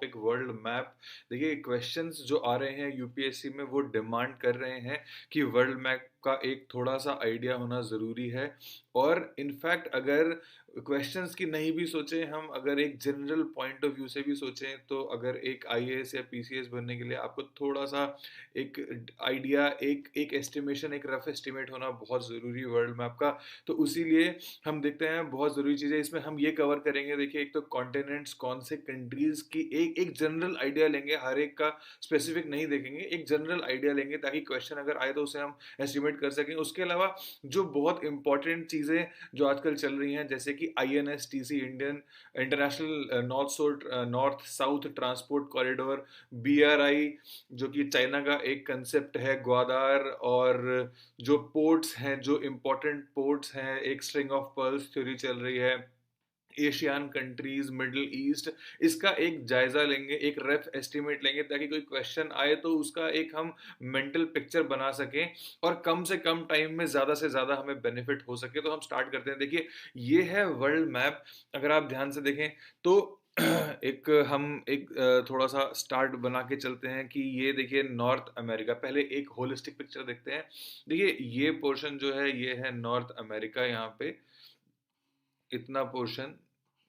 Topic world map. देखिए questions जो आ रहे हैं यूपीएससी में वो डिमांड कर रहे हैं कि वर्ल्ड मैप का एक थोड़ा सा आइडिया होना ज़रूरी है। और इनफैक्ट अगर क्वेश्चंस की नहीं भी सोचें हम, अगर एक जनरल पॉइंट ऑफ व्यू से भी सोचें, तो अगर एक आईएएस या पीसीएस बनने के लिए आपको थोड़ा सा एक आइडिया, एक एक एस्टिमेशन, एक रफ एस्टिमेट होना बहुत ज़रूरी है वर्ल्ड मैप का। तो उसी लिए हम देखते हैं बहुत ज़रूरी चीज़ें इसमें हम ये कवर करेंगे। देखिए एक तो कॉन्टिनेंट्स, कौन से कंट्रीज़ की एक एक जनरल आइडिया लेंगे, हर एक का स्पेसिफिक नहीं देखेंगे, एक जनरल आइडिया लेंगे ताकि क्वेश्चन अगर आए तो उसे हम एस्टिमेट कर सकें। उसके अलावा जो बहुत इंपॉर्टेंट चीज़ें जो आजकल चल रही हैं, जैसे कि INSTC, Indian international north south transport corridor, BRI जो कि चाइना का एक कंसेप्ट है, ग्वादार, और जो पोर्ट्स हैं, जो इम्पोर्टेंट पोर्ट्स हैं, एक स्ट्रिंग ऑफ पर्ल्स थ्योरी चल रही है, एशियन कंट्रीज, मिडिल ईस्ट, इसका एक जायजा लेंगे, एक रफ एस्टिमेट लेंगे ताकि कोई क्वेश्चन आए तो उसका एक हम मेंटल पिक्चर बना सकें और कम से कम टाइम में ज़्यादा से ज़्यादा हमें बेनिफिट हो सके। तो हम स्टार्ट करते हैं। देखिए ये है वर्ल्ड मैप। अगर आप ध्यान से देखें तो एक थोड़ा सा स्टार्ट बना के चलते हैं कि ये देखिए नॉर्थ अमेरिका, पहले एक होलिस्टिक पिक्चर देखते हैं। देखिए ये पोर्शन जो है ये है नॉर्थ अमेरिका, यहाँ पे इतना पोर्शन,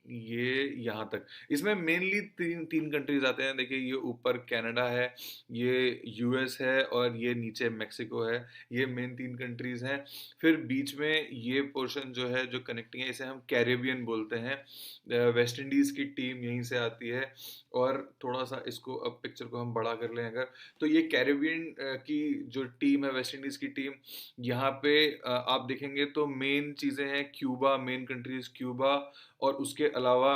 ये यहाँ तक। इसमें मेनली तीन तीन कंट्रीज आते हैं। देखिए ये ऊपर कनाडा है, ये यूएस है और ये नीचे मेक्सिको है। ये मेन तीन कंट्रीज हैं। फिर बीच में ये पोर्शन जो है जो कनेक्टिंग है, इसे हम कैरेबियन बोलते हैं। वेस्ट इंडीज की टीम यहीं से आती है। और थोड़ा सा इसको अब पिक्चर को हम बड़ा कर लें अगर, तो ये कैरेबियन की जो टीम है, वेस्ट इंडीज की टीम, यहाँ पे आप देखेंगे तो मेन चीज़ें हैं क्यूबा, मेन कंट्रीज क्यूबा, और उसके अलावा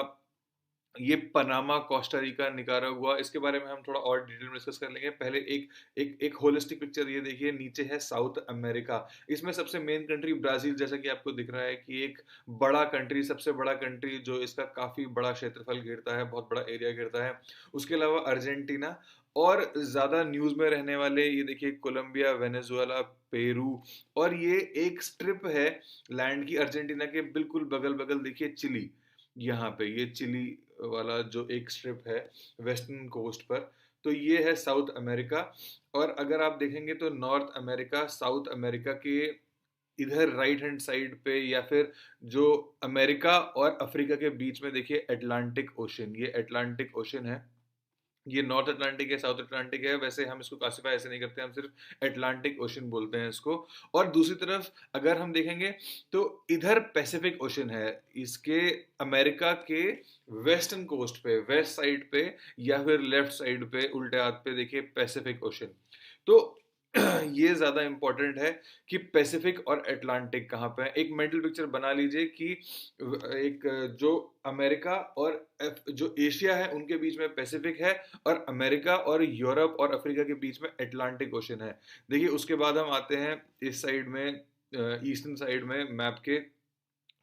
ये पनामा, कोस्टा रिका, निकारागुआ। इसके बारे में हम थोड़ा और डिटेल में डिस्कस कर लेंगे। पहले एक एक एक होलिस्टिक पिक्चर ये देखिए, नीचे है साउथ अमेरिका। इसमें सबसे मेन कंट्री ब्राजील, जैसा कि आपको दिख रहा है कि एक बड़ा कंट्री, सबसे बड़ा कंट्री जो इसका काफ़ी बड़ा क्षेत्रफल घेरता है, बहुत बड़ा एरिया घेरता है। उसके अलावा अर्जेंटीना, और ज़्यादा न्यूज़ में रहने वाले ये देखिए कोलंबिया, वेनेजुएला, पेरू, और ये एक स्ट्रिप है लैंड की अर्जेंटीना के बिल्कुल बगल बगल। देखिए चिली, यहाँ पे ये चिली वाला जो एक स्ट्रिप है वेस्टर्न कोस्ट पर, तो ये है साउथ अमेरिका। और अगर आप देखेंगे तो नॉर्थ अमेरिका, साउथ अमेरिका के इधर राइट हैंड साइड पे, या फिर जो अमेरिका और अफ्रीका के बीच में देखिए अटलांटिक ओशन, ये अटलांटिक ओशन है। ये नॉर्थ अटलांटिक है, साउथ अटलांटिक है, वैसे हम इसको क्लासिफाई ऐसे नहीं करते, हम सिर्फ अटलांटिक ओशन बोलते हैं इसको। और दूसरी तरफ अगर हम देखेंगे तो इधर पैसिफिक ओशन है, इसके अमेरिका के वेस्टर्न कोस्ट पे, वेस्ट साइड पे, या फिर लेफ्ट साइड पे, उल्टे हाथ पे देखिए पैसिफिक ओशन। तो ये ज्यादा इंपॉर्टेंट है कि पैसिफिक और अटलांटिक कहाँ पे है। एक मेंटल पिक्चर बना लीजिए कि एक जो अमेरिका और जो एशिया है उनके बीच में पैसिफिक है, और अमेरिका और यूरोप और अफ्रीका के बीच में अटलांटिक ओशन है। देखिए उसके बाद हम आते हैं इस साइड में, ईस्टर्न साइड में मैप के,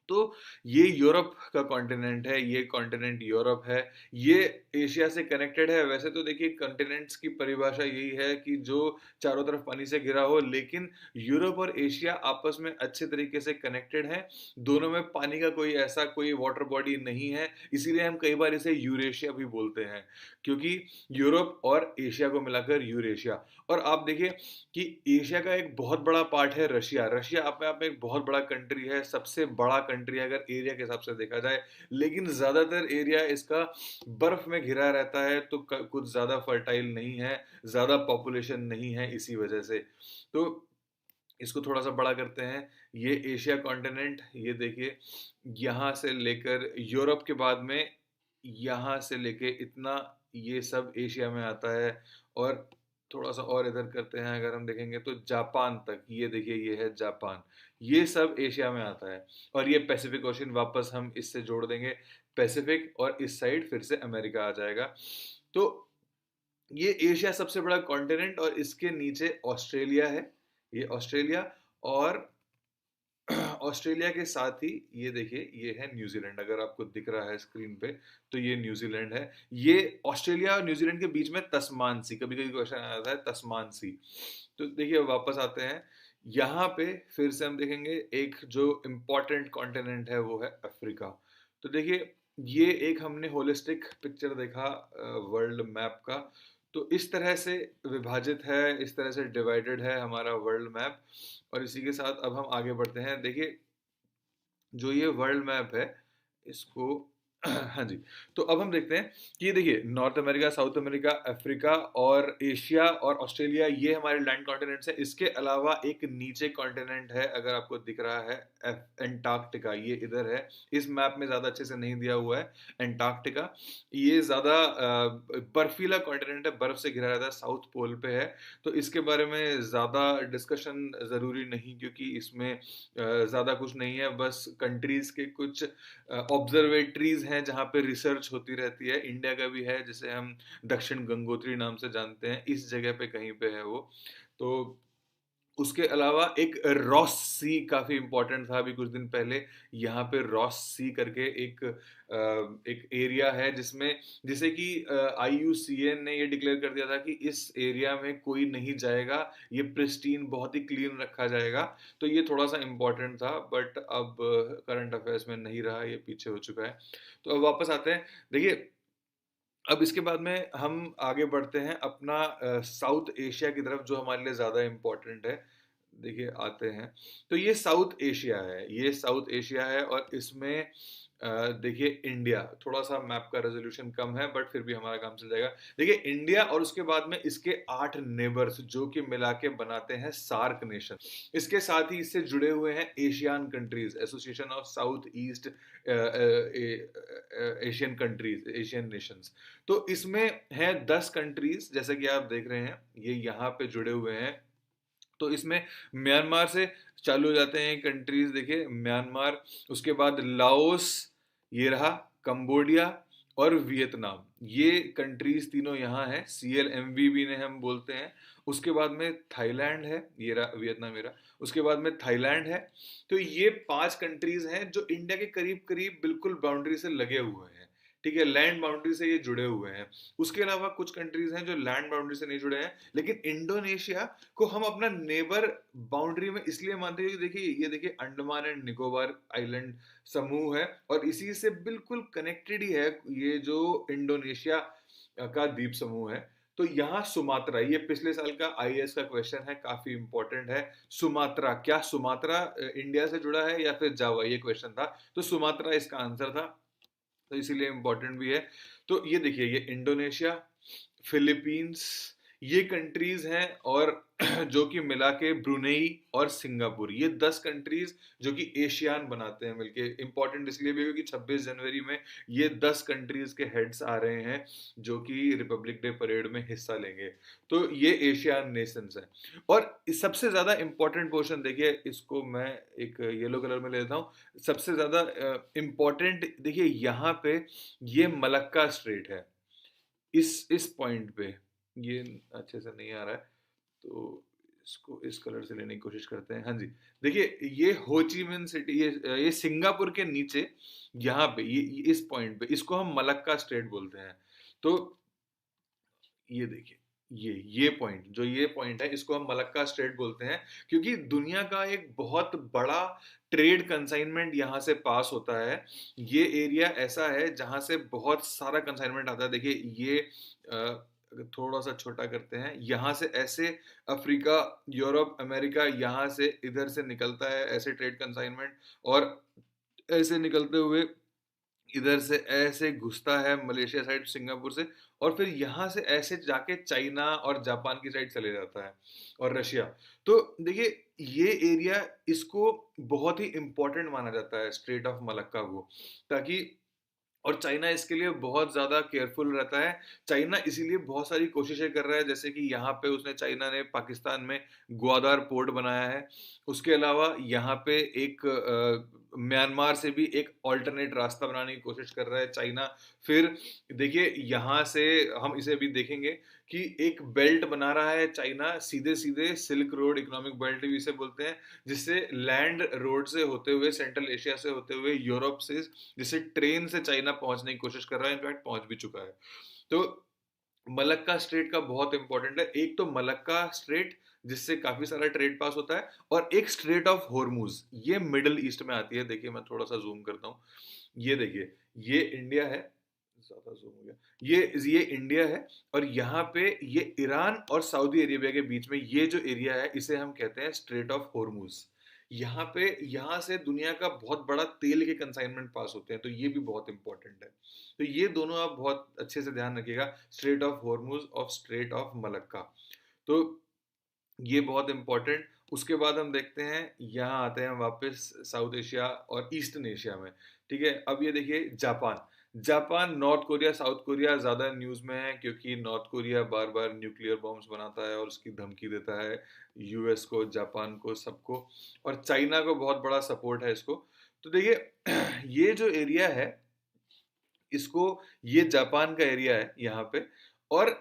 तो ये यूरोप का कॉन्टिनेंट है, ये कॉन्टिनेंट यूरोप है, ये एशिया से कनेक्टेड है। वैसे तो देखिए कॉन्टिनेंट्स की परिभाषा यही है कि जो चारों तरफ पानी से घिरा हो, लेकिन यूरोप और एशिया आपस में अच्छे तरीके से कनेक्टेड हैं। दोनों में पानी का कोई ऐसा कोई वाटर बॉडी नहीं है, इसीलिए हम कई बार इसे यूरेशिया भी बोलते हैं, क्योंकि यूरोप और एशिया को मिलाकर यूरेशिया। और आप देखिए कि एशिया का एक बहुत बड़ा पार्ट है रशिया। रशिया अपने आप में एक बहुत बड़ा कंट्री है, सबसे बड़ा कंट्री है अगर एरिया के हिसाब से देखा जाए, लेकिन ज़्यादातर एरिया इसका बर्फ में घिरा रहता है, तो कुछ ज़्यादा फर्टाइल नहीं है, ज़्यादा पॉपुलेशन नहीं है इसी वजह से। तो इसको थोड़ा सा बड़ा करते हैं। ये एशिया कॉन्टिनेंट, ये देखिए यहाँ से लेकर यूरोप के बाद में यहाँ से लेके इतना, ये सब एशिया में आता है। और थोड़ा सा और इधर करते हैं, अगर हम देखेंगे तो जापान तक, ये देखिए ये है जापान, ये सब एशिया में आता है। और ये पैसिफिक ओशन, वापस हम इससे जोड़ देंगे पैसिफिक, और इस साइड फिर से अमेरिका आ जाएगा। तो ये एशिया सबसे बड़ा कॉन्टिनेंट, और इसके नीचे ऑस्ट्रेलिया है, ये ऑस्ट्रेलिया। और ऑस्ट्रेलिया के साथ ही ये देखिए ये है न्यूजीलैंड, अगर आपको दिख रहा है स्क्रीन पे, तो ये न्यूजीलैंड है। ये ऑस्ट्रेलिया और न्यूजीलैंड के बीच में तस्मान सी, कभी कभी क्वेश्चन आता है तस्मान सी। तो देखिए वापस आते हैं यहाँ पे, फिर से हम देखेंगे एक जो इम्पोर्टेंट कॉन्टिनेंट है वो है अफ्रीका। तो देखिए ये एक हमने होलिस्टिक पिक्चर देखा वर्ल्ड मैप का। तो इस तरह से विभाजित है, इस तरह से डिवाइडेड है हमारा वर्ल्ड मैप। और इसी के साथ अब हम आगे बढ़ते हैं। देखिए, जो ये वर्ल्ड मैप है इसको हाँ जी। तो अब हम देखते हैं कि ये देखिए, north America, south America, Africa और एशिया और ऑस्ट्रेलिया, ये हमारे लैंड कॉन्टिनेंट्स हैं। इसके अलावा एक नीचे कॉन्टिनेंट है, अगर आपको दिख रहा है, एंटार्क्टिका, ये इधर है। इस मैप में ज़्यादा अच्छे से नहीं दिया हुआ है। एंटार्क्टिका ये ज़्यादा बर्फीला कॉन्टिनेंट है, बर्फ से घिरा रहता है, साउथ पोल पे है। तो इसके बारे में ज़्यादा डिस्कशन ज़रूरी नहीं, क्योंकि इसमें ज़्यादा कुछ नहीं है। बस कंट्रीज़ के कुछ ऑब्जर्वेटरीज हैं जहाँ पे रिसर्च होती रहती है। इंडिया का भी है, जिसे हम दक्षिण गंगोत्री नाम से जानते हैं, इस जगह पे कहीं पे है वो। तो उसके अलावा एक रॉस सी काफी इंपॉर्टेंट था। अभी कुछ दिन पहले यहाँ पे रॉस सी करके एक एरिया है, जिसमें जिसे कि IUCN ने ये डिक्लेयर कर दिया था कि इस एरिया में कोई नहीं जाएगा, ये प्रिस्टीन बहुत ही क्लीन रखा जाएगा। तो ये थोड़ा सा इम्पोर्टेंट था, बट अब करंट अफेयर्स में नहीं रहा, ये पीछे हो चुका है। तो अब वापस आते हैं। देखिए, अब इसके बाद में हम आगे बढ़ते हैं अपना साउथ एशिया की तरफ, जो हमारे लिए ज़्यादा इम्पोर्टेंट है। देखिए, आते हैं। तो ये साउथ एशिया है, ये साउथ एशिया है। और इसमें देखिए, इंडिया, थोड़ा सा मैप का रेजोल्यूशन कम है, बट फिर भी हमारा काम चल जाएगा। देखिए, इंडिया और उसके बाद में इसके 8 नेबर्स, जो कि मिला के बनाते हैं सार्क नेशन। इसके साथ ही इससे जुड़े हुए हैं Asian countries, association of south east Asian countries, Asian Nations. तो इसमें है 10 कंट्रीज, जैसे कि आप देख रहे हैं, ये यहाँ पे जुड़े हुए हैं। तो इसमें म्यांमार से चालू हो जाते हैं कंट्रीज। देखिए, म्यांमार, उसके बाद लाओस, ये रहा, कंबोडिया और वियतनाम, ये कंट्रीज तीनों यहाँ है। CLMV ने हम बोलते हैं। उसके बाद में थाईलैंड है, ये रहा वियतनाम, ये रहा। उसके बाद में थाईलैंड है। तो ये 5 कंट्रीज हैं जो इंडिया के करीब करीब बिल्कुल बाउंड्री से लगे हुए हैं। ठीक है, लैंड बाउंड्री से ये जुड़े हुए हैं। उसके अलावा कुछ कंट्रीज हैं जो लैंड बाउंड्री से नहीं जुड़े हैं। लेकिन इंडोनेशिया को हम अपना नेबर बाउंड्री में इसलिए मानते हैं कि देखिए, ये देखिए, अंडमान एंड निकोबार आइलैंड समूह है, और इसी से बिल्कुल कनेक्टेड ही है ये जो इंडोनेशिया का द्वीप समूह है। तो यहाँ सुमात्रा, ये पिछले साल का IAS का क्वेश्चन है, काफी इंपॉर्टेंट है। सुमात्रा, क्या सुमात्रा इंडिया से जुड़ा है या फिर जावा, ये क्वेश्चन था। तो सुमात्रा इसका आंसर था, तो इसीलिए इंपॉर्टेंट भी है। तो ये देखिए, ये इंडोनेशिया, फिलीपींस, ये कंट्रीज हैं। और जो कि मिला के ब्रुनेई और सिंगापुर, ये 10 कंट्रीज जो कि एशियान बनाते हैं मिलके। इंपॉर्टेंट इसलिए भी क्योंकि 26 जनवरी में ये 10 कंट्रीज के हेड्स आ रहे हैं, जो कि रिपब्लिक डे परेड में हिस्सा लेंगे। तो ये एशियान नेशंस हैं। और सबसे ज्यादा इंपॉर्टेंट पोर्शन देखिए, इसको मैं एक येलो कलर में ले लेता हूँ। सबसे ज्यादा इंपॉर्टेंट देखिए, यहाँ पे ये मलक्का स्ट्रेट है, इस पॉइंट पे। ये अच्छे से नहीं आ रहा है, तो इसको इस कलर से लेने की कोशिश करते हैं। हाँ जी। देखिए, ये होचिमिन सिटी, ये सिंगापुर के नीचे, यहाँ पे ये इस पॉइंट पे, इसको हम मलक्का स्ट्रेट बोलते हैं। तो ये देखिए, ये पॉइंट, जो ये पॉइंट है, इसको हम मलक्का स्ट्रेट बोलते हैं, क्योंकि दुनिया का एक बहुत बड़ा ट्रेड कंसाइनमेंट यहाँ से पास होता है। ये एरिया ऐसा है जहाँ से बहुत सारा कंसाइनमेंट आता है। देखिए, ये अगर थोड़ा सा छोटा करते हैं, यहाँ से ऐसे अफ्रीका, यूरोप, अमेरिका, यहाँ से इधर से निकलता है ऐसे ट्रेड कंसाइनमेंट, और ऐसे निकलते हुए इधर से ऐसे घुसता है मलेशिया साइड, सिंगापुर से, और फिर यहाँ से ऐसे जाके चाइना और जापान की साइड चले जाता है, और रशिया। तो देखिए, ये एरिया, इसको बहुत ही इंपॉर्टेंट माना जाता है स्ट्रेट ऑफ मलक्का को, ताकि, और चाइना इसके लिए बहुत ज़्यादा केयरफुल रहता है। चाइना इसीलिए बहुत सारी कोशिशें कर रहा है, जैसे कि यहाँ पे चाइना ने पाकिस्तान में ग्वादार पोर्ट बनाया है। उसके अलावा यहाँ पे एक म्यांमार से भी एक ऑल्टरनेट रास्ता बनाने की कोशिश कर रहा है चाइना। फिर देखिए, यहाँ से हम इसे भी देखेंगे कि एक बेल्ट बना रहा है चाइना, सीधे सीधे सिल्क रोड इकोनॉमिक बेल्ट भी इसे बोलते हैं, जिससे लैंड रोड से होते हुए, सेंट्रल एशिया से होते हुए, यूरोप से, जिससे ट्रेन से चाइना पहुंचने की कोशिश कर रहा है, इनफैक्ट पहुंच भी चुका है। तो मलक्का स्ट्रेट का बहुत इंपॉर्टेंट है। एक तो मलक्का स्ट्रेट, जिससे काफी सारा ट्रेड पास होता है, और एक स्ट्रेट ऑफ हॉर्मूज, ये मिडिल ईस्ट में आती है। देखिए, मैं थोड़ा सा जूम करता हूँ। ये देखिए, ये इंडिया है, ज्यादा जूम हो गया, ये इंडिया है, और यहाँ पे ये ईरान और सऊदी अरेबिया के बीच में ये जो एरिया है इसे हम कहते हैं स्ट्रेट ऑफ हॉर्मूज। यहाँ पे, यहाँ से दुनिया का बहुत बड़ा तेल के कंसाइनमेंट पास होते हैं, तो ये भी बहुत इंपॉर्टेंट है। तो ये दोनों आप बहुत अच्छे से ध्यान रखिएगा, स्ट्रेट ऑफ हॉर्मूज और स्ट्रेट ऑफ मलक्का। तो ये बहुत इंपॉर्टेंट। उसके बाद हम देखते हैं, यहाँ आते हैं वापस साउथ एशिया और ईस्टर्न एशिया में। ठीक है, अब ये देखिए Japan. Japan, north Korea, south Korea ज़्यादा न्यूज़ में है, क्योंकि नॉर्थ कोरिया बार बार न्यूक्लियर बॉम्ब्स बनाता है और उसकी धमकी देता है यूएस को, जापान को, सबको। और चाइना को बहुत बड़ा सपोर्ट है इसको। तो देखिए ये जो एरिया है, इसको, ये जापान का एरिया है यहाँ पे। और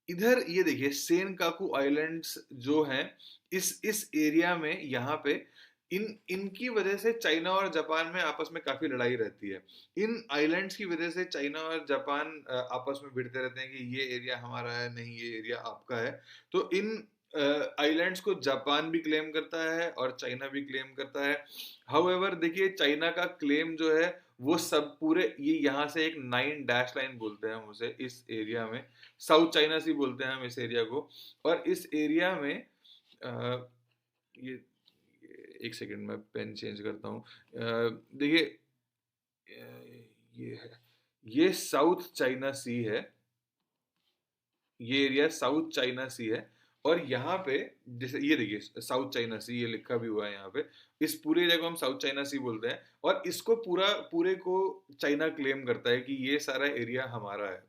इधर ये देखिए सेनकाकू आइलैंड्स जो हैं, इस एरिया में यहाँ पे इनकी वजह से चाइना और जापान में आपस में काफी लड़ाई रहती है। इन आइलैंड्स की वजह से चाइना और जापान आपस में भिड़ते रहते हैं कि ये एरिया हमारा है, नहीं ये एरिया आपका है। तो इन आइलैंड्स को जापान भी क्लेम करता है और चाइना भी क्लेम करता है। हाउएवर देखिए, चाइना का क्लेम जो है वो सब पूरे, ये यहाँ से एक 9 डैश लाइन बोलते हैं हम उसे, इस एरिया में साउथ चाइना सी बोलते हैं हम इस एरिया को। और इस एरिया में ये एक सेकंड में पेन चेंज करता हूँ। देखिए ये है, ये साउथ चाइना सी है, ये एरिया साउथ चाइना सी है। और यहाँ पे जैसे ये देखिए साउथ चाइना सी, ये लिखा भी हुआ है यहाँ पे। इस पूरे एरिया को हम साउथ चाइना सी बोलते हैं, और इसको पूरे को चाइना क्लेम करता है कि ये सारा एरिया हमारा है।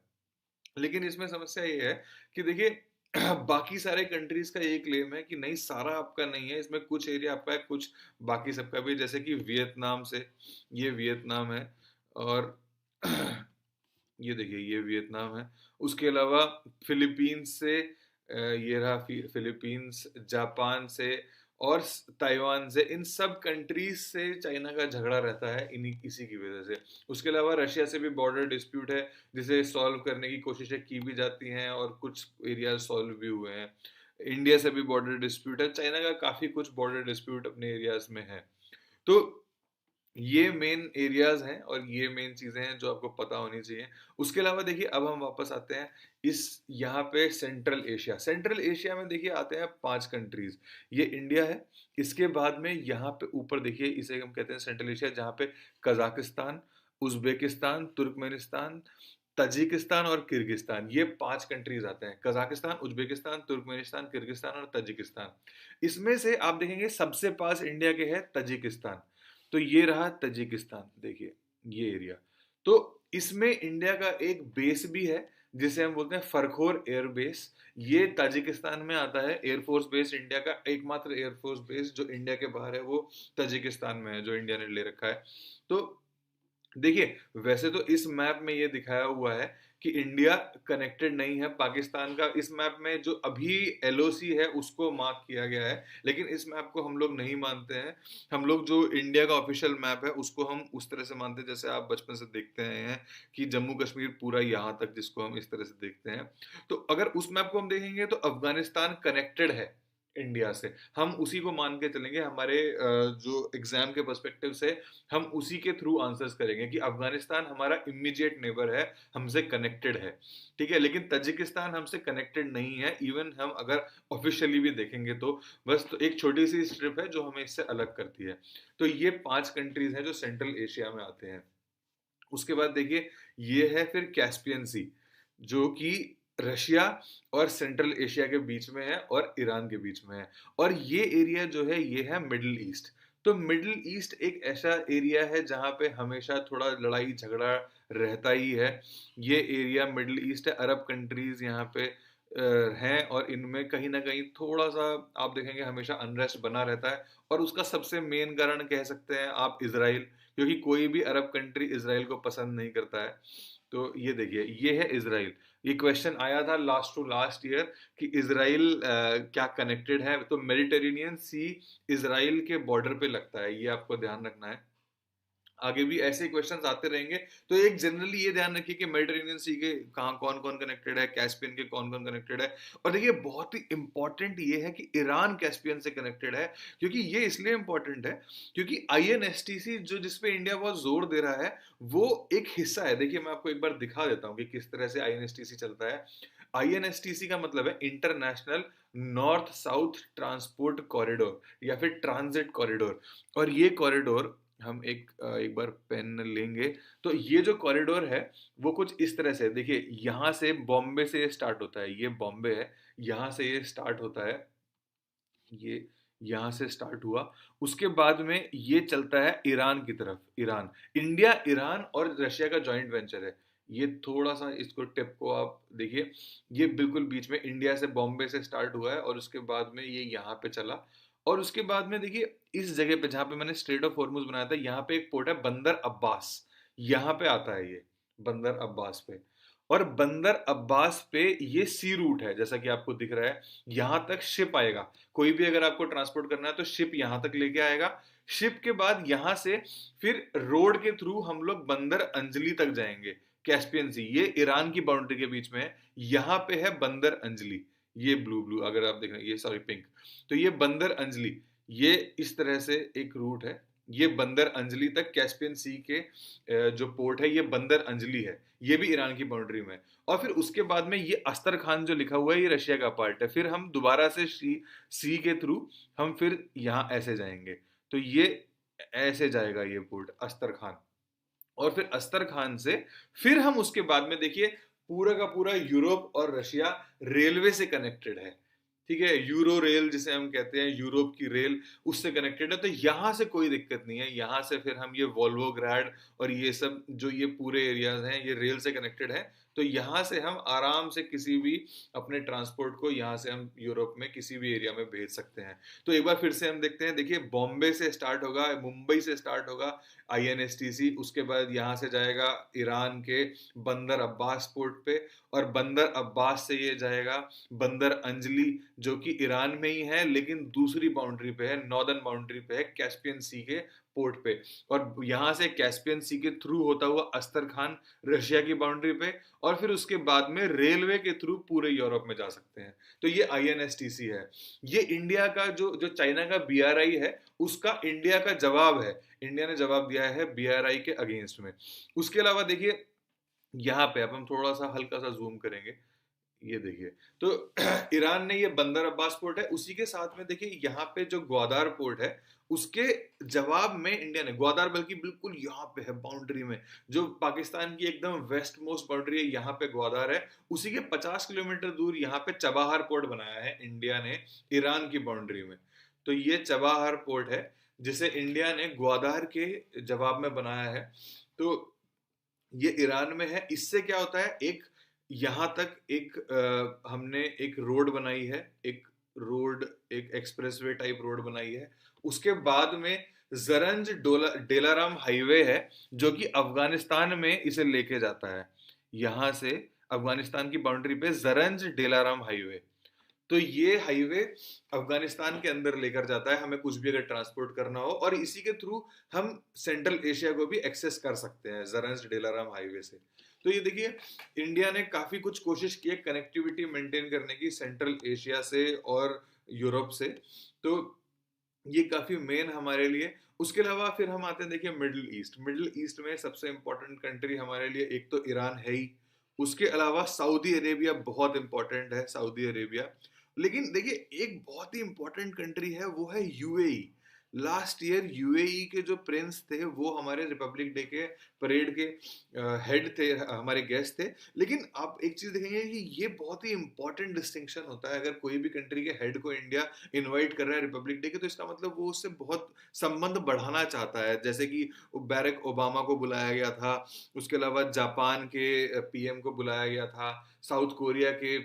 लेकिन इसमें समस्या ये है कि देखिए बाकी सारे कंट्रीज का ये क्लेम है कि नहीं, सारा आपका नहीं है, इसमें कुछ एरिया आपका है, कुछ बाकी सबका भी। जैसे कि वियतनाम से, ये वियतनाम है, और ये देखिए ये वियतनाम है। उसके अलावा फिलीपींस से, ये रहा फिलीपींस, जापान से और ताइवान से, इन सब कंट्रीज से चाइना का झगड़ा रहता है इन्हीं इसी की वजह से। उसके अलावा रशिया से भी बॉर्डर डिस्प्यूट है, जिसे सॉल्व करने की कोशिशें की भी जाती हैं और कुछ एरिया सॉल्व भी हुए हैं। इंडिया से भी बॉर्डर डिस्प्यूट है, चाइना का काफी कुछ बॉर्डर डिस्प्यूट अपने एरियाज में है। तो ये मेन एरियाज हैं और ये मेन चीजें हैं जो आपको पता होनी चाहिए। उसके अलावा देखिए, अब हम वापस आते हैं इस यहाँ पे सेंट्रल एशिया। सेंट्रल एशिया में देखिए आते हैं 5 कंट्रीज। ये इंडिया है, इसके बाद में यहाँ पे ऊपर देखिए, इसे हम कहते हैं सेंट्रल एशिया, जहाँ पे कजाकिस्तान, उज्बेकिस्तान, तुर्कमेनिस्तान, तजिकिस्तान और किर्गिस्तान, ये 5 कंट्रीज आते हैं। कजाकिस्तान, उज्बेकिस्तान, तुर्कमेनिस्तान, किर्गिस्तान और तजिकिस्तान। इसमें से आप देखेंगे सबसे पास इंडिया के है तजिकिस्तान। तो ये रहा तजिकिस्तान, देखिए ये एरिया। तो इसमें इंडिया का एक बेस भी है, जिसे हम बोलते हैं फरखोर एयर बेस। ये ताजिकिस्तान में आता है। एयरफोर्स बेस, इंडिया का एकमात्र एयरफोर्स बेस जो इंडिया के बाहर है, वो तजिकिस्तान में है, जो इंडिया ने ले रखा है। तो देखिए, वैसे तो इस मैप में ये दिखाया हुआ है कि इंडिया कनेक्टेड नहीं है पाकिस्तान का। इस मैप में जो अभी एलओसी है उसको मार्क किया गया है, लेकिन इस मैप को हम लोग नहीं मानते हैं। हम लोग जो इंडिया का ऑफिशियल मैप है उसको हम उस तरह से मानते हैं जैसे आप बचपन से देखते आए हैं, कि जम्मू कश्मीर पूरा यहाँ तक, जिसको हम इस तरह से देखते हैं। तो अगर उस मैप को हम देखेंगे तो अफगानिस्तान कनेक्टेड है इंडिया से, हम उसी को मान के चलेंगे। हमारे जो एग्जाम के पर्सपेक्टिव से हम उसी के थ्रू आंसर्स करेंगे कि अफगानिस्तान हमारा इमीडिएट नेबर है, हमसे कनेक्टेड है। ठीक है, लेकिन तजिकिस्तान हमसे कनेक्टेड नहीं है, इवन हम अगर ऑफिशियली भी देखेंगे तो। बस तो एक छोटी सी स्ट्रिप है जो हमें इससे अलग करती है। तो ये 5 कंट्रीज हैं जो सेंट्रल एशिया में आते हैं। उसके बाद देखिए, ये है फिर कैस्पियन सी, जो कि रशिया और सेंट्रल एशिया के बीच में है और ईरान के बीच में है। और ये एरिया जो है ये है मिडिल ईस्ट। तो मिडिल ईस्ट एक ऐसा एरिया है जहाँ पे हमेशा थोड़ा लड़ाई झगड़ा रहता ही है। ये एरिया मिडिल ईस्ट है, अरब कंट्रीज यहाँ पे हैं, और इनमें कहीं ना कहीं थोड़ा सा आप देखेंगे हमेशा अनरेस्ट बना रहता है। और उसका सबसे मेन कारण कह सकते हैं आप इसराइल, क्योंकि कोई भी अरब कंट्री इसराइल को पसंद नहीं करता है। तो ये देखिए, ये है इसराइल। ये क्वेश्चन आया था लास्ट टू लास्ट ईयर कि इसराइल क्या कनेक्टेड है, तो मेडिटेरेनियन सी इसराइल के बॉर्डर पे लगता है, ये आपको ध्यान रखना है। आगे भी ऐसे क्वेश्चंस आते रहेंगे। तो एक जनरली ये ध्यान रखिए कि मेडिटेरेनियन सी के कहाँ कौन कौन कनेक्टेड है, कैस्पियन के कौन कौन कनेक्टेड है। और देखिए बहुत ही इंपॉर्टेंट ये है कि ईरान कैस्पियन से कनेक्टेड है, क्योंकि ये इसलिए इंपॉर्टेंट है क्योंकि आईएनएसटीसी जो जिसपे इंडिया बहुत जोर दे रहा है वो एक हिस्सा है। देखिए मैं आपको एक बार दिखा देता हूँ कि किस तरह से आईएनएसटीसी चलता है। आईएनएसटीसी का मतलब है international north south transport corridor या फिर ट्रांजिट कॉरिडोर। और ये कॉरिडोर हम एक बार पेन लेंगे तो ये जो कॉरिडोर है वो कुछ इस तरह से देखिए, यहाँ से बॉम्बे से ये स्टार्ट होता है, ये बॉम्बे है, यहाँ से ये स्टार्ट होता है, ये यहाँ से स्टार्ट हुआ, उसके बाद में ये चलता है ईरान की तरफ। ईरान, इंडिया ईरान और रशिया का जॉइंट वेंचर है। ये थोड़ा सा इसको टिप को आप देखिए, ये बिल्कुल बीच में इंडिया से बॉम्बे से स्टार्ट हुआ है और उसके बाद में ये यहाँ पे चला। और उसके बाद में देखिए इस जगह पे जहाँ पे मैंने स्ट्रेट ऑफ हॉर्मुज बनाया था, यहाँ पे एक पोर्ट है बंदर अब्बास, यहाँ पे आता है ये बंदर अब्बास पे। और बंदर अब्बास पे ये सी रूट है जैसा कि आपको दिख रहा है, यहाँ तक शिप आएगा। कोई भी अगर आपको ट्रांसपोर्ट करना है तो शिप यहाँ तक लेके आएगा। शिप के बाद यहाँ से फिर रोड के थ्रू हम लोग बंदर अंजलि तक जाएंगे। कैस्पियन सी ये ईरान की बाउंड्री के बीच में है, यहाँ पे है बंदर अंजलि। ये ब्लू ब्लू अगर आप देख रहे हैं, ये सॉरी पिंक, तो ये बंदर अंजलि, ये इस तरह से एक रूट है। ये बंदर अंजलि तक कैस्पियन सी के जो पोर्ट है ये बंदर अंजलि है, ये भी ईरान की बाउंड्री में। और फिर उसके बाद में ये अस्तर खान जो लिखा हुआ है ये रशिया का पार्ट है। फिर हम दोबारा से सी के थ्रू हम फिर यहाँ ऐसे जाएंगे, तो ये ऐसे जाएगा ये पोर्ट अस्तर खान। और फिर अस्तर खान से फिर हम उसके बाद में देखिए पूरा का पूरा यूरोप और रशिया रेलवे से कनेक्टेड है। ठीक है, यूरो रेल जिसे हम कहते हैं, यूरोप की रेल, उससे कनेक्टेड है। तो यहाँ से कोई दिक्कत नहीं है, यहाँ से फिर हम ये वोल्वोग्राड और ये सब जो ये पूरे एरियाज हैं ये रेल से कनेक्टेड है। तो यहाँ से हम आराम से किसी भी अपने ट्रांसपोर्ट को यहाँ से हम यूरोप में किसी भी एरिया में भेज सकते हैं। तो एक बार फिर से हम देखते हैं, देखिए बॉम्बे से स्टार्ट होगा, मुंबई से स्टार्ट होगा आईएनएसटीसी, उसके बाद यहाँ से जाएगा ईरान के बंदर अब्बास पोर्ट पे, और बंदर अब्बास से ये जाएगा बंदर अंजलि जो कि ईरान में ही है लेकिन दूसरी बाउंड्री पे है, नॉर्दर्न बाउंड्री पे है, कैस्पियन सी के पोर्ट पे। और यहाँ से कैस्पियन सी के थ्रू होता हुआ अस्तर खान रशिया की बाउंड्री पे, और फिर उसके बाद में रेलवे के थ्रू पूरे यूरोप में जा सकते हैं। तो ये आईएनएसटीसी है। ये इंडिया का जो जो चाइना का बीआरआई है उसका इंडिया का जवाब है, इंडिया ने जवाब दिया है बीआरआई के अगेंस्ट में। उसके अलावा देखिए यहाँ पे अब हम थोड़ा सा हल्का सा जूम करेंगे, ये देखिए तो ईरान ने ये बंदर अब्बास पोर्ट है, उसी के साथ में देखिए यहाँ पे जो ग्वादार पोर्ट है उसके जवाब में इंडिया ने ग्वादार, बल्कि बिल्कुल यहाँ पे है बाउंड्री में, जो पाकिस्तान की एकदम वेस्ट मोस्ट बाउंड्री है, यहाँ पे ग्वादार है। उसी के 50 किलोमीटर दूर यहाँ पे चबाहार पोर्ट बनाया है इंडिया ने ईरान की बाउंड्री में। तो ये चबाहार पोर्ट है जिसे इंडिया ने ग्वादार के जवाब में बनाया है। तो ये ईरान में है। इससे क्या होता है, एक यहाँ तक एक हमने एक रोड बनाई है, एक रोड, एक एक्सप्रेसवे टाइप रोड बनाई है। उसके बाद में जरंज डेलाराम हाईवे है जो कि अफगानिस्तान में इसे लेके जाता है। यहाँ से अफगानिस्तान की बाउंड्री पे जरंज डेलाराम हाईवे, तो ये हाईवे अफगानिस्तान के अंदर लेकर जाता है हमें कुछ भी अगर ट्रांसपोर्ट करना हो, और इसी के थ्रू हम सेंट्रल एशिया को भी एक्सेस कर सकते हैं जरंज डेलाराम हाईवे से। तो ये देखिए इंडिया ने काफी कुछ कोशिश की है कनेक्टिविटी मेंटेन करने की सेंट्रल एशिया से और यूरोप से, तो ये काफी मेन हमारे लिए। उसके अलावा फिर हम आते हैं देखिए मिडिल ईस्ट। मिडिल ईस्ट में सबसे इंपॉर्टेंट कंट्री हमारे लिए एक तो ईरान है ही, उसके अलावा सऊदी अरेबिया बहुत इंपॉर्टेंट है, सऊदी अरेबिया। लेकिन देखिए एक बहुत ही इंपॉर्टेंट कंट्री है वो है यूएई। लास्ट ईयर यूएई के जो प्रिंस थे वो हमारे रिपब्लिक डे के परेड के हेड थे, हमारे गेस्ट थे। लेकिन आप एक चीज देखेंगे कि ये बहुत ही इंपॉर्टेंट डिस्टिंक्शन होता है, अगर कोई भी कंट्री के हेड को इंडिया इनवाइट कर रहा है रिपब्लिक डे के, तो इसका मतलब वो उससे बहुत संबंध बढ़ाना चाहता है। जैसे कि बैरक ओबामा को बुलाया गया था, उसके अलावा जापान के पीएम को बुलाया गया था, साउथ कोरिया के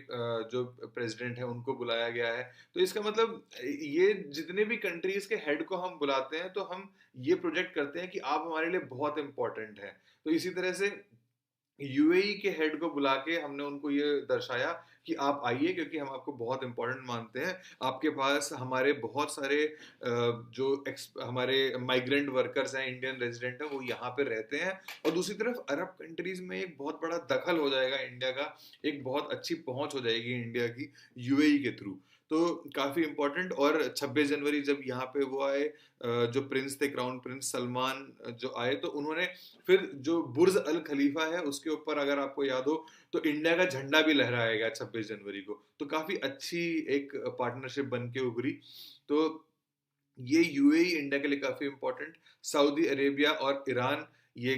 जो प्रेसिडेंट है उनको बुलाया गया है। तो इसका मतलब ये जितने भी कंट्रीज के हेड को हम बुलाते हैं तो हम ये प्रोजेक्ट करते हैं कि आप हमारे लिए बहुत इंपॉर्टेंट हैं। तो इसी तरह से यूएई के हेड को बुला के हमने उनको ये दर्शाया कि आप आइए क्योंकि हम आपको बहुत इंपॉर्टेंट मानते हैं। आपके पास हमारे बहुत सारे जो हमारे माइग्रेंट वर्कर्स हैं, इंडियन रेजिडेंट हैं, वो यहाँ पे रहते हैं। और दूसरी तरफ अरब कंट्रीज में एक बहुत बड़ा दखल हो जाएगा इंडिया का, एक बहुत अच्छी पहुंच हो जाएगी इंडिया की यूएई के थ्रू। तो काफी इंपॉर्टेंट। और 26 जनवरी जब यहाँ पे वो आए, जो प्रिंस थे, क्राउन प्रिंस सलमान जो आए, तो उन्होंने फिर जो बुर्ज अल खलीफा है उसके ऊपर, अगर आपको याद हो, तो इंडिया का झंडा भी लहराएगा 26 जनवरी को। तो काफी अच्छी एक पार्टनरशिप बन के उभरी। तो ये यूएई इंडिया के लिए काफी इंपॉर्टेंट। सऊदी अरेबिया और ईरान, ये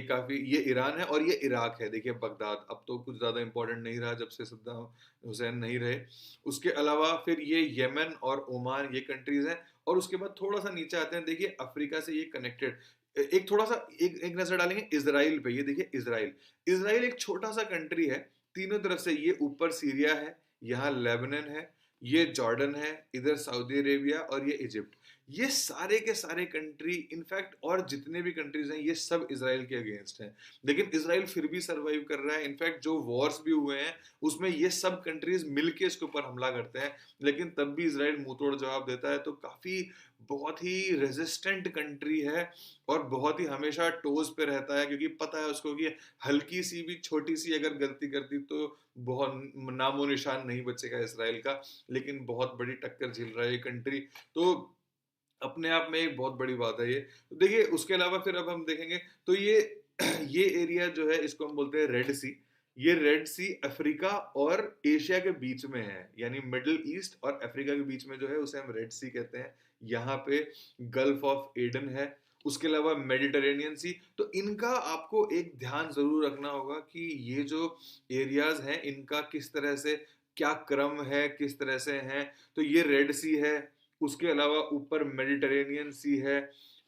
ईरान है और ये इराक है। देखिए बगदाद अब तो कुछ ज्यादा इंपॉर्टेंट नहीं रहा जब से सद्दाम हुसैन नहीं रहे। उसके अलावा फिर ये यमन और ओमान, ये कंट्रीज हैं। और उसके बाद थोड़ा सा नीचे आते हैं, देखिए अफ्रीका से ये कनेक्टेड, एक थोड़ा सा एक नजर डालेंगे इसराइल पे। ये देखिए इसराइल, इसराइल एक छोटा सा कंट्री है। तीनों तरफ से ये ऊपर सीरिया है, यहाँ लेबनान है, ये जॉर्डन है, इधर सऊदी अरेबिया और ये इजिप्ट। ये सारे के सारे कंट्री, इनफैक्ट और जितने भी कंट्रीज हैं, ये सब इसराइल के अगेंस्ट हैं। लेकिन इसराइल फिर भी सरवाइव कर रहा है। इनफैक्ट जो वॉर्स भी हुए हैं उसमें ये सब कंट्रीज मिलके इसके ऊपर हमला करते हैं, लेकिन तब भी इसराइल मुंह तोड़ जवाब देता है। तो काफी बहुत ही रेजिस्टेंट कंट्री है और बहुत ही हमेशा टोज पे रहता है, क्योंकि पता है उसको कि हल्की सी भी छोटी सी अगर गलती कर दी तो बहुत नामो निशान नहीं बचेगा इसराइल का। लेकिन बहुत बड़ी टक्कर झेल रहा है ये कंट्री। तो अपने आप में एक बहुत बड़ी बात है ये। तो देखिए उसके अलावा फिर अब हम देखेंगे तो ये एरिया जो है इसको हम बोलते हैं रेड सी। ये रेड सी अफ्रीका और एशिया के बीच में है, यानी मिडिल ईस्ट और अफ्रीका के बीच में जो है उसे हम रेड सी कहते हैं। यहाँ पे गल्फ ऑफ एडन है, उसके अलावा मेडिटेरेनियन सी। तो इनका आपको एक ध्यान जरूर रखना होगा कि ये जो एरियाज हैं इनका किस तरह से क्या क्रम है, किस तरह से हैं। तो ये रेड सी है, उसके अलावा ऊपर मेडिटेरेनियन सी है,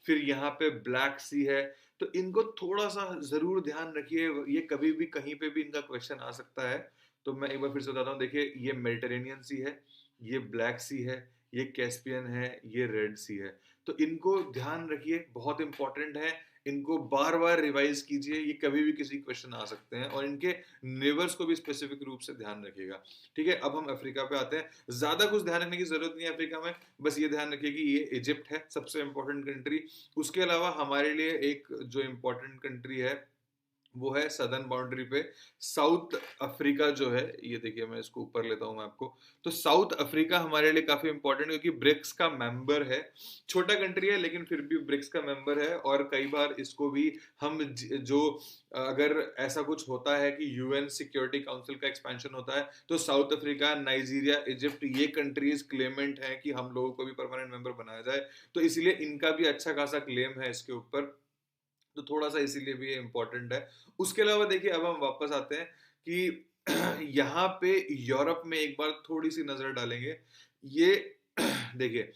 फिर यहाँ पे ब्लैक सी है। तो इनको थोड़ा सा जरूर ध्यान रखिए, ये कभी भी कहीं पे भी इनका क्वेश्चन आ सकता है। तो मैं एक बार फिर से बताता हूँ, देखिए ये मेडिटेरेनियन सी है, ये ब्लैक सी है, ये कैस्पियन है, ये रेड सी है। तो इनको ध्यान रखिए, बहुत इंपॉर्टेंट है। इनको बार बार रिवाइज कीजिए, ये कभी भी किसी क्वेश्चन आ सकते हैं। और इनके नेवर्स को भी स्पेसिफिक रूप से ध्यान रखिएगा। ठीक है, अब हम अफ्रीका पे आते हैं। ज्यादा कुछ ध्यान रखने की जरूरत नहीं है अफ्रीका में, बस ये ध्यान रखिए कि ये इजिप्ट है सबसे इंपॉर्टेंट कंट्री। उसके अलावा हमारे लिए एक जो इंपॉर्टेंट कंट्री है वो है सदर्न बाउंड्री पे साउथ अफ्रीका जो है। ये देखिए मैं इसको ऊपर लेता हूं मैं आपको। तो साउथ अफ्रीका हमारे लिए काफी इंपॉर्टेंट है, क्योंकि ब्रिक्स का मेंबर है। छोटा कंट्री है लेकिन फिर भी ब्रिक्स का मेंबर है। और कई बार इसको भी हम जो अगर ऐसा कुछ होता है कि यूएन सिक्योरिटी काउंसिल का एक्सपेंशन होता है, तो साउथ अफ्रीका, नाइजीरिया, इजिप्ट, ये कंट्रीज क्लेमेंट हैं कि हम लोगों को भी परमानेंट मेंबर बनाया जाए। तो इसलिए इनका भी अच्छा खासा क्लेम है इसके ऊपर। तो थोड़ा सा इसीलिए भी इम्पोर्टेंट है। उसके अलावा देखिए अब हम वापस आते हैं कि यहाँ पे यूरोप में एक बार थोड़ी सी नजर डालेंगे। ये देखिए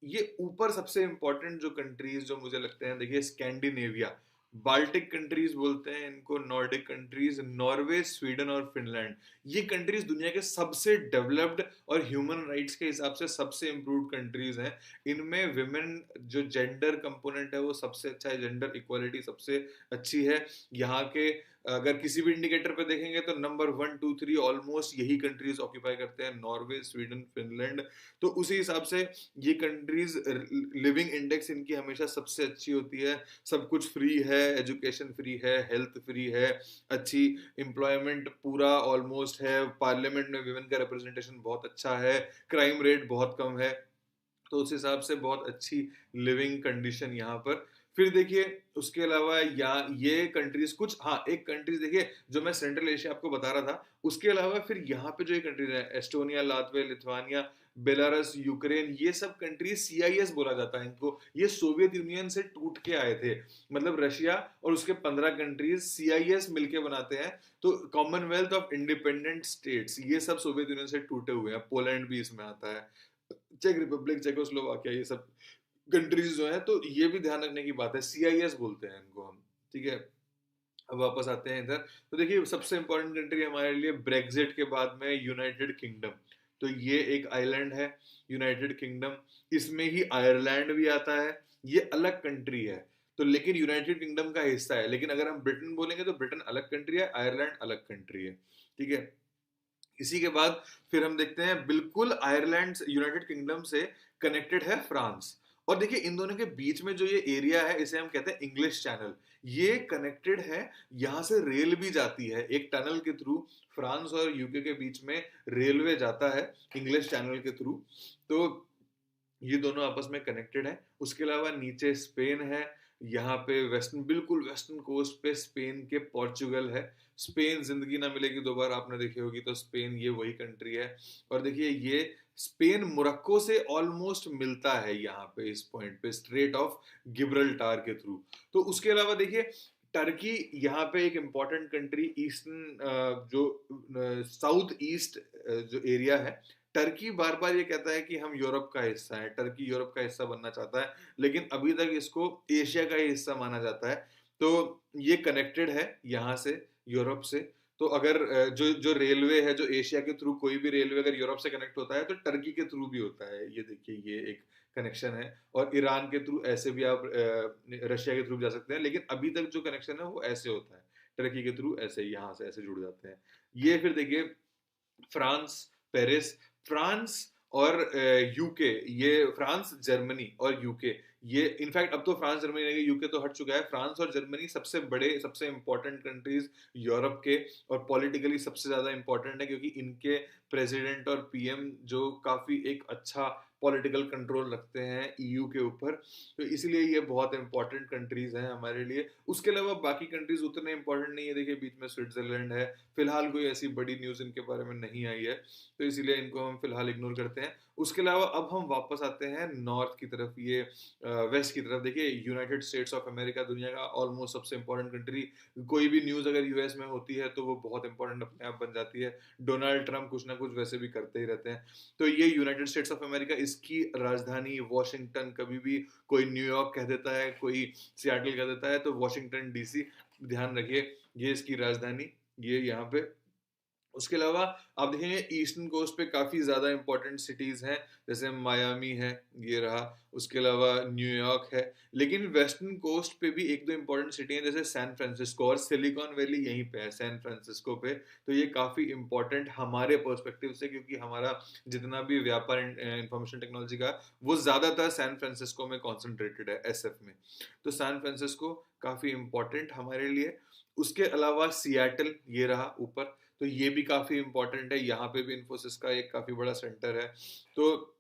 ये ऊपर सबसे इंपॉर्टेंट जो कंट्रीज जो मुझे लगते हैं, देखिए स्कैंडिनेविया, बाल्टिक कंट्रीज बोलते हैं इनको, नॉर्डिक कंट्रीज, नॉर्वे, स्वीडन और फिनलैंड। ये कंट्रीज दुनिया के सबसे डेवलप्ड और ह्यूमन राइट्स के हिसाब से सबसे इम्प्रूव्ड कंट्रीज हैं। इनमें विमेन जो जेंडर कंपोनेंट है वो सबसे अच्छा है, जेंडर इक्वालिटी सबसे अच्छी है। यहाँ के अगर किसी भी इंडिकेटर पे देखेंगे तो नंबर 1 2 3 ऑलमोस्ट यही कंट्रीज ऑक्यूपाई करते हैं, नॉर्वे, स्वीडन, फिनलैंड। तो उसी हिसाब से ये कंट्रीज, लिविंग इंडेक्स इनकी हमेशा सबसे अच्छी होती है। सब कुछ फ्री है, एजुकेशन फ्री है, हेल्थ फ्री है, अच्छी एम्प्लॉयमेंट पूरा ऑलमोस्ट है, पार्लियामेंट में विमेन का रिप्रेजेंटेशन बहुत अच्छा है, क्राइम रेट बहुत कम है। तो उस हिसाब से बहुत अच्छी लिविंग कंडीशन यहाँ पर। फिर देखिए उसके अलावा यहाँ ये कंट्रीज कुछ, हाँ एक कंट्रीज देखिए जो मैं सेंट्रल एशिया आपको बता रहा था, उसके अलावा फिर यहाँ पे जो ये कंट्रीज है, Estonia, Latvia, Lithuania, Belarus, Ukraine, ये सब कंट्रीज सीआईएस बोला जाता है इनको। ये सोवियत यूनियन से टूट के आए थे, मतलब रशिया और उसके 15 कंट्रीज सीआईएस मिलके बनाते हैं। तो कॉमनवेल्थ ऑफ इंडिपेंडेंट स्टेट्स, ये सब सोवियत यूनियन से टूटे हुए हैं। पोलैंड भी इसमें आता है, चेक रिपब्लिक, चेकोस्लोवाकिया, ये सब कंट्रीज जो है। तो ये भी ध्यान रखने की बात है, सीआईएस बोलते हैं इनको हम। ठीक है, अब वापस आते हैं इधर। तो देखिए सबसे इंपॉर्टेंट कंट्री हमारे लिए ब्रेग्जिट के बाद में यूनाइटेड किंगडम। तो ये एक आइलैंड है यूनाइटेड किंगडम, इसमें ही आयरलैंड भी आता है। ये अलग कंट्री है, तो लेकिन यूनाइटेड किंगडम का हिस्सा है। लेकिन अगर हम ब्रिटेन बोलेंगे तो ब्रिटेन अलग कंट्री है, आयरलैंड अलग कंट्री है। ठीक है, इसी के बाद फिर हम देखते हैं बिल्कुल आयरलैंड यूनाइटेड किंगडम से कनेक्टेड है फ्रांस। और देखिए इन दोनों के बीच में जो ये एरिया है इसे हम कहते हैं इंग्लिश चैनल। ये कनेक्टेड है, यहाँ से रेल भी जाती है एक टनल के थ्रू। फ्रांस और यूके के बीच में रेलवे जाता है इंग्लिश चैनल के थ्रू। तो ये दोनों आपस में कनेक्टेड है। उसके अलावा नीचे स्पेन है, यहाँ पे वेस्टर्न, बिल्कुल वेस्टर्न कोस्ट पे स्पेन के पोर्चुगल है। स्पेन जिंदगी ना मिलेगी दोबारा, आपने देखी होगी, तो स्पेन ये वही कंट्री है। और देखिए ये स्पेन मोरक्को से ऑलमोस्ट मिलता है यहाँ पे इस पॉइंट पे, स्ट्रेट ऑफ गिब्रल्टार के थ्रू। तो उसके अलावा देखिए टर्की यहाँ पे एक इंपॉर्टेंट कंट्री, ईस्टर्न जो साउथ ईस्ट जो एरिया है। टर्की बार बार ये कहता है कि हम यूरोप का हिस्सा है, टर्की यूरोप का हिस्सा बनना चाहता है, लेकिन अभी तक इसको एशिया का ही हिस्सा माना जाता है। तो ये कनेक्टेड है यहाँ से, यूरोप से। तो अगर जो जो रेलवे है, जो एशिया के थ्रू कोई भी रेलवे अगर यूरोप से कनेक्ट होता है तो टर्की के थ्रू भी होता है। ये देखिए ये एक कनेक्शन है। और ईरान के थ्रू ऐसे भी आप रशिया के थ्रू जा सकते हैं, लेकिन अभी तक जो कनेक्शन है वो ऐसे होता है, टर्की के थ्रू ऐसे यहाँ से ऐसे जुड़ जाते हैं। ये फिर देखिए फ्रांस, पेरिस, फ्रांस और यूके, ये फ्रांस, जर्मनी और यूके, ये इनफैक्ट अब तो फ्रांस जर्मनी नहीं, यूके तो हट चुका है। फ्रांस और जर्मनी सबसे बड़े, सबसे इंपॉर्टेंट कंट्रीज यूरोप के, और पॉलिटिकली सबसे ज्यादा इंपॉर्टेंट है क्योंकि इनके प्रेसिडेंट और पीएम जो काफी एक अच्छा पॉलिटिकल कंट्रोल रखते हैं ईयू के ऊपर। तो इसलिए ये बहुत इंपॉर्टेंट कंट्रीज हैं हमारे लिए। उसके अलावा बाकी कंट्रीज उतने इंपॉर्टेंट नहीं है। देखिए बीच में स्विट्जरलैंड है, फिलहाल कोई ऐसी बड़ी न्यूज़ इनके बारे में नहीं आई है, तो इसीलिए इनको हम फिलहाल इग्नोर करते हैं। उसके अलावा अब हम वापस आते हैं नॉर्थ की तरफ, ये वेस्ट की तरफ। देखिए यूनाइटेड स्टेट्स ऑफ अमेरिका दुनिया का ऑलमोस्ट सबसे इंपॉर्टेंट कंट्री। कोई भी न्यूज़ अगर यूएस में होती है तो वो बहुत इंपॉर्टेंट अपने आप बन जाती है। डोनाल्ड ट्रंप कुछ ना कुछ वैसे भी करते ही रहते हैं। तो ये यूनाइटेड स्टेट्स ऑफ अमेरिका, इसकी राजधानी वॉशिंगटन, कभी भी कोई न्यूयॉर्क कह देता है, कोई सियाटल कह देता है, तो वॉशिंगटन डीसी, ध्यान रखिए ये इसकी राजधानी, ये यहाँ पे। उसके अलावा आप देखेंगे ईस्टर्न कोस्ट पे काफ़ी ज़्यादा इंपॉर्टेंट सिटीज़ हैं, जैसे मायामी है, ये रहा। उसके अलावा न्यूयॉर्क है। लेकिन वेस्टर्न कोस्ट पे भी एक दो इंपॉर्टेंट सिटी हैं, जैसे सैन फ्रांसिस्को, और सिलिकॉन वैली यहीं पे है सैन फ्रांसिस्को पे। तो ये काफ़ी इंपॉर्टेंट हमारे पर्सपेक्टिव से, क्योंकि हमारा जितना भी व्यापार इंफॉर्मेशन टेक्नोलॉजी का, वो ज़्यादातर सैन फ्रांसिस्को में कॉन्सेंट्रेटेड है, एसएफ में। तो सैन फ्रांसिस्को काफ़ी इंपॉर्टेंट हमारे लिए। उसके अलावा सियाटल ये रहा ऊपर, तो ये भी काफ़ी इंपॉर्टेंट है, यहाँ पे भी इन्फोसिस का एक काफ़ी बड़ा सेंटर है। तो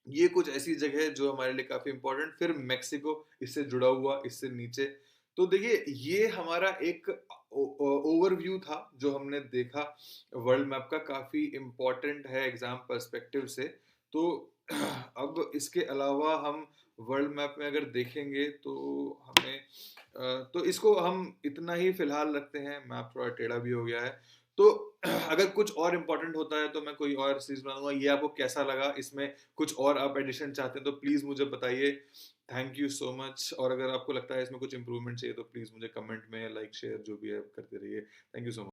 ये कुछ ऐसी जगह है जो हमारे लिए काफ़ी इंपॉर्टेंट। फिर मेक्सिको इससे जुड़ा हुआ, इससे नीचे। तो देखिए ये हमारा एक ओवरव्यू था जो हमने देखा वर्ल्ड मैप का, काफ़ी इंपॉर्टेंट है एग्जाम पर्सपेक्टिव से। तो अब इसके अलावा हम वर्ल्ड मैप में अगर देखेंगे तो हमें तो इसको हम इतना ही फिलहाल रखते हैं, मैप थोड़ा टेढ़ा भी हो गया है। तो अगर कुछ और इम्पोर्टेंट होता है तो मैं कोई और सीरीज बनाऊंगा। ये आपको कैसा लगा, इसमें कुछ और आप एडिशन चाहते हैं तो प्लीज़ मुझे बताइए। Thank you so much. और अगर आपको लगता है इसमें कुछ इंप्रूवमेंट चाहिए तो प्लीज़ मुझे कमेंट में, लाइक, शेयर जो भी है करते रहिए। Thank you so much.